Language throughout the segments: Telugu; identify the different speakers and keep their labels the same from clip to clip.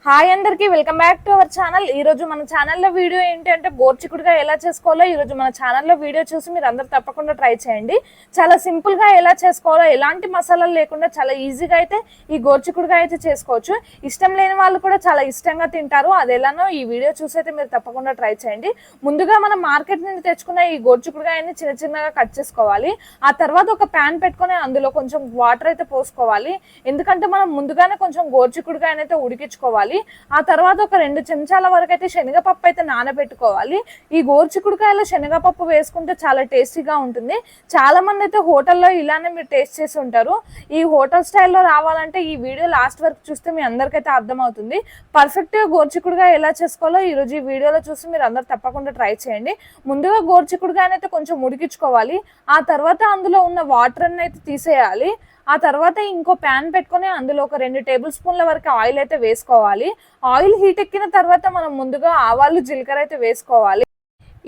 Speaker 1: హాయ్ అందరికి welcome back to our channel. ఈ రోజు మన ఛానల్లో వీడియో ఏంటంటే గోర్చిక్కుడుగా ఎలా చేసుకోవాలో ఈ రోజు మన ఛానల్లో వీడియో చూసి మీరు అందరూ తప్పకుండా ట్రై చేయండి। చాలా సింపుల్ గా ఎలా చేసుకోవాలో ఎలాంటి మసాలాలు లేకుండా చాలా ఈజీగా అయితే ఈ గోర్చిక్కుడుగా అయితే చేసుకోవచ్చు। ఇష్టం లేని వాళ్ళు కూడా చాలా ఇష్టంగా తింటారు। అది ఎలానో ఈ వీడియో చూసి అయితే మీరు తప్పకుండా ట్రై చేయండి। ముందుగా మనం మార్కెట్ నుండి తెచ్చుకున్న ఈ గోర్చిక్కుడుగాయని చిన్న చిన్నగా కట్ చేసుకోవాలి। ఆ తర్వాత ఒక ప్యాన్ పెట్టుకొని అందులో కొంచెం వాటర్ అయితే పోసుకోవాలి। ఎందుకంటే మనం ముందుగానే కొంచెం గోర్చిక్కుడుగాయని అయితే ఉడికించుకోవాలి। ఆ తర్వాత ఒక 2 చెంచాల వరకు అయితే శనగపప్పు అయితే నానబెట్టుకోవాలి। ఈ గోర్చిక్కుడుకాయలో శనగపప్పు వేసుకుంటే చాలా టేస్టీగా ఉంటుంది। చాలా మంది అయితే హోటల్లో ఇలానే మీరు టేస్ట్ చేసి ఉంటారు। ఈ హోటల్ స్టైల్లో రావాలంటే ఈ వీడియో లాస్ట్ వరకు చూస్తే మీ అందరికైతే అర్థమవుతుంది। పర్ఫెక్ట్గా గోర్చిక్కుడుకాయ ఎలా చేసుకోవాలో ఈ రోజు ఈ వీడియోలో చూసి మీరు అందరు తప్పకుండా ట్రై చేయండి। ముందుగా గోర్చిక్కుడుకాయని అయితే కొంచెం ఉడికించుకోవాలి। ఆ తర్వాత అందులో ఉన్న వాటర్ అయితే తీసేయాలి। ఆ తర్వాత ఇంకో ప్యాన్ పెట్టుకొని అందులో ఒక 2 టేబుల్ స్పూన్ల వరకు ఆయిల్ అయితే వేసుకోవాలి। ఆయిల్ హీట్ ఎక్కిన తర్వాత మనం ముందుగా ఆవాలు జీలకర్ర అయితే వేసుకోవాలి।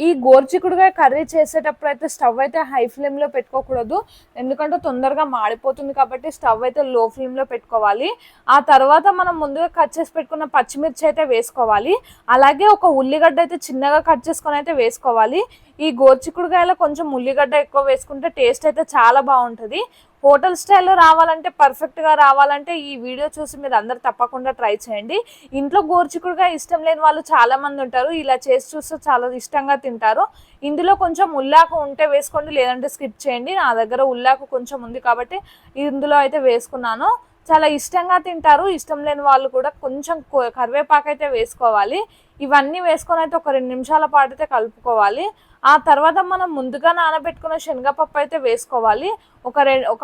Speaker 1: ఈ గోర్చిక్కుడుకాయ కర్రీ చేసేటప్పుడు అయితే స్టవ్ అయితే హై ఫ్లేమ్లో పెట్టుకోకూడదు, ఎందుకంటే తొందరగా మాడిపోతుంది కాబట్టి స్టవ్ అయితే లో ఫ్లేమ్లో పెట్టుకోవాలి। ఆ తర్వాత మనం ముందుగా కట్ చేసి పెట్టుకున్న పచ్చిమిర్చి అయితే వేసుకోవాలి। అలాగే ఒక ఉల్లిగడ్డ అయితే చిన్నగా కట్ చేసుకొని అయితే వేసుకోవాలి। ఈ గోర్చిక్కుడుకాయలో కొంచెం ఉల్లిగడ్డ ఎక్కువ వేసుకుంటే టేస్ట్ అయితే చాలా బాగుంటుంది। హోటల్ స్టైల్లో రావాలంటే పర్ఫెక్ట్గా రావాలంటే ఈ వీడియో చూసి మీరు అందరు తప్పకుండా ట్రై చేయండి। ఇంట్లో గోర్చిక్కుడుకాయ ఇష్టం లేని వాళ్ళు చాలా మంది ఉంటారు, ఇలా చేసి చూస్తే చాలా ఇష్టంగా తింటారు। ఇందులో కొంచెం ఉల్లాకు ఉంటే వేసుకోండి, లేదంటే స్కిప్ చేయండి। నా దగ్గర ఉల్లాకు కొంచెం ఉంది కాబట్టి ఇందులో అయితే వేసుకున్నాను। చాలా ఇష్టంగా తింటారు, ఇష్టం లేని వాళ్ళు కూడా కొంచెం కరివేపాకు అయితే వేసుకోవాలి। ఇవన్నీ వేసుకొని అయితే ఒక 2 నిమిషాల పాటు అయితే కలుపుకోవాలి। ఆ తర్వాత మనం ముందుగా నానబెట్టుకున్న శనగపప్పు అయితే వేసుకోవాలి। ఒక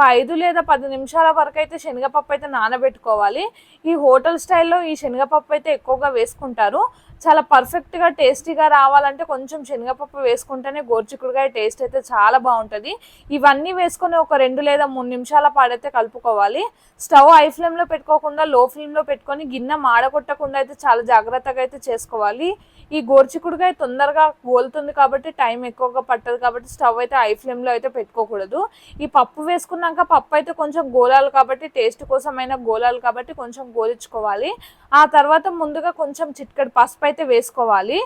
Speaker 1: 5 లేదా 10 నిమిషాల వరకు అయితే శనగపప్పు అయితే నానబెట్టుకోవాలి। ఈ హోటల్ స్టైల్లో ఈ శనగపప్పు అయితే ఎక్కువగా వేసుకుంటారు। చాలా పర్ఫెక్ట్గా టేస్టీగా రావాలంటే కొంచెం శనగపప్పు వేసుకుంటేనే గోర్చిక్కుడుకాయ టేస్ట్ అయితే చాలా బాగుంటుంది। ఇవన్నీ వేసుకొని ఒక 2 లేదా 3 నిమిషాల పాడైతే కలుపుకోవాలి। స్టవ్ హై ఫ్లేమ్లో పెట్టుకోకుండా లో ఫ్లేమ్లో పెట్టుకొని గిన్నె మాడగొట్టకుండా అయితే చాలా జాగ్రత్తగా అయితే చేసుకోవాలి। ఈ గోర్చిక్కుడుకాయ తొందరగా గోలుతుంది కాబట్టి టైం ఎక్కువగా పట్టదు కాబట్టి స్టవ్ అయితే హై ఫ్లేమ్లో అయితే పెట్టుకోకూడదు। ఈ పప్పు వేసుకున్నాక పప్పు అయితే కొంచెం గోలాలి కాబట్టి టేస్ట్ కోసమైనా గోలాలి కాబట్టి కొంచెం గోలించుకోవాలి। ఆ తర్వాత ముందుగా కొంచెం చిటికెడు పసుపు అయితే వేసుకోవాలి।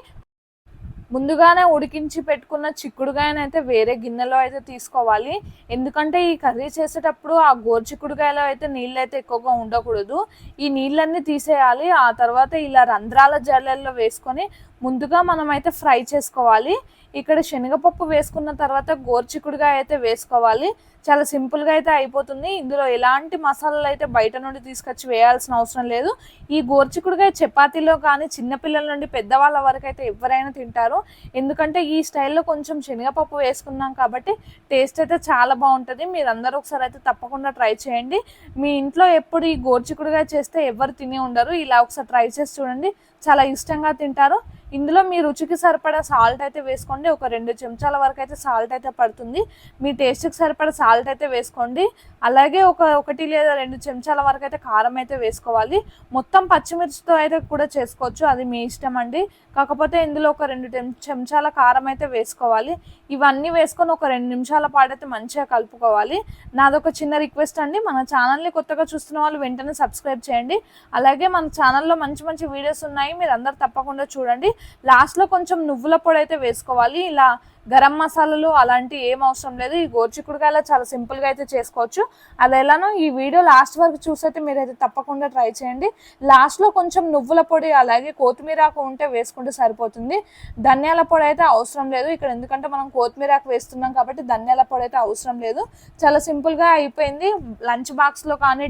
Speaker 1: ముందుగానే ఉడికించి పెట్టుకున్న చిక్కుడుకాయని అయితే వేరే గిన్నెలో అయితే తీసుకోవాలి, ఎందుకంటే ఈ కర్రీ చేసేటప్పుడు ఆ గోర్చిక్కుడుకాయలో అయితే నీళ్ళు అయితే ఎక్కువగా ఉండకూడదు, ఈ నీళ్ళన్నీ తీసేయాలి। ఆ తర్వాత ఇలా రంధ్రాల జల్లెల్లో వేసుకొని ముందుగా మనం అయితే ఫ్రై చేసుకోవాలి। ఇక్కడ శనగపప్పు వేసుకున్న తర్వాత గోర్చిక్కుడుకాయ అయితే వేసుకోవాలి। చాలా సింపుల్గా అయితే అయిపోతుంది। ఇందులో ఎలాంటి మసాలాలు అయితే బయట నుండి తీసుకొచ్చి వేయాల్సిన అవసరం లేదు। ఈ గోర్చిక్కుడుకాయ చపాతీలో కానీ చిన్నపిల్లల నుండి పెద్దవాళ్ళ వరకు అయితే ఎవరైనా తింటారు, ఎందుకంటే ఈ స్టైల్లో కొంచెం శనగపప్పు వేసుకున్నాం కాబట్టి టేస్ట్ అయితే చాలా బాగుంటుంది। మీరు అందరూ ఒకసారి అయితే తప్పకుండా ట్రై చేయండి। మీ ఇంట్లో ఎప్పుడు ఈ గోర్చిక్కుడుకాయ చేస్తే ఎవరు తిని ఉండరు, ఇలా ఒకసారి ట్రై చేసి చూడండి, చాలా ఇష్టంగా తింటారు। ఇందులో మీ రుచికి సరిపడా సాల్ట్ అయితే వేసుకోండి, ఒక 2 చెంచాల వరకు అయితే సాల్ట్ అయితే పడుతుంది, మీ టేస్ట్కి సరిపడా సాల్ట్ అయితే వేసుకోండి। అలాగే 1 లేదా 2 చెంచాల వరకు అయితే కారం అయితే వేసుకోవాలి। మొత్తం పచ్చిమిర్చితో అయితే కూడా చేసుకోవచ్చు, అది మీ ఇష్టం అండి, కాకపోతే ఇందులో ఒక 2 చెంచాల కారం అయితే వేసుకోవాలి। ఇవన్నీ వేసుకొని ఒక 2 నిమిషాల పాటు అయితే మంచిగా కలుపుకోవాలి। నాదొక చిన్న రిక్వెస్ట్ అండి, మన ఛానల్ని కొత్తగా చూస్తున్న వాళ్ళు వెంటనే సబ్స్క్రైబ్ చేయండి। అలాగే మన ఛానల్లో మంచి మంచి వీడియోస్ ఉన్నాయి, మీరు అందరు తప్పకుండా చూడండి। లాస్ట్లో కొంచెం నువ్వుల పొడి అయితే వేసుకోవాలి, ఇలా గరం మసాలాలు అలాంటి ఏం అవసరం లేదు। ఈ గోర్చిక్కుడుకాయలో చాలా సింపుల్గా అయితే చేసుకోవచ్చు, అది ఎలానో ఈ వీడియో లాస్ట్ వరకు చూసైతే మీరైతే తప్పకుండా ట్రై చేయండి। లాస్ట్లో కొంచెం నువ్వుల పొడి అలాగే కొత్తిమీరాకు ఉంటే వేసుకుంటే సరిపోతుంది, ధనియాల పొడి అయితే అవసరం లేదు ఇక్కడ, ఎందుకంటే మనం కొత్తిమీరాకు వేస్తున్నాం కాబట్టి ధనియాల పొడి అయితే అవసరం లేదు। చాలా సింపుల్గా అయిపోయింది। లంచ్ బాక్స్లో కానీ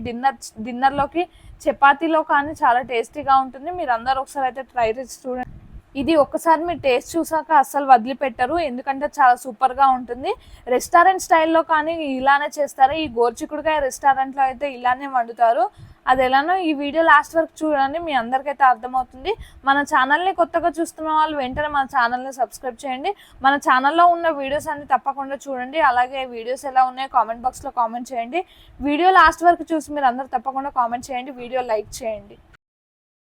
Speaker 1: డిన్నర్లోకి చపాతీలో కానీ చాలా టేస్టీగా ఉంటుంది, మీరు అందరూ ఒకసారి అయితే ట్రై చేసి చూడండి। ఇది ఒక్కసారి మీరు టేస్ట్ చూసాక అస్సలు వదిలిపెట్టరు, ఎందుకంటే చాలా సూపర్గా ఉంటుంది। రెస్టారెంట్ స్టైల్లో కానీ ఇలానే చేస్తారు, ఈ గోర్చిక్కుడుకాయ రెస్టారెంట్లో అయితే ఇలానే వండుతారు, అది ఎలానో ఈ వీడియో లాస్ట్ వరకు చూడండి, మీ అందరికైతే అర్థమవుతుంది। మన ఛానల్ని కొత్తగా చూస్తున్న వాళ్ళు వెంటనే మన ఛానల్ని సబ్స్క్రైబ్ చేయండి। మన ఛానల్లో ఉన్న వీడియోస్ అన్ని తప్పకుండా చూడండి, అలాగే వీడియోస్ ఎలా ఉన్నాయో కామెంట్ బాక్స్లో కామెంట్ చేయండి। వీడియో లాస్ట్ వరకు చూసి మీరు అందరూ తప్పకుండా కామెంట్ చేయండి, వీడియో లైక్ చేయండి।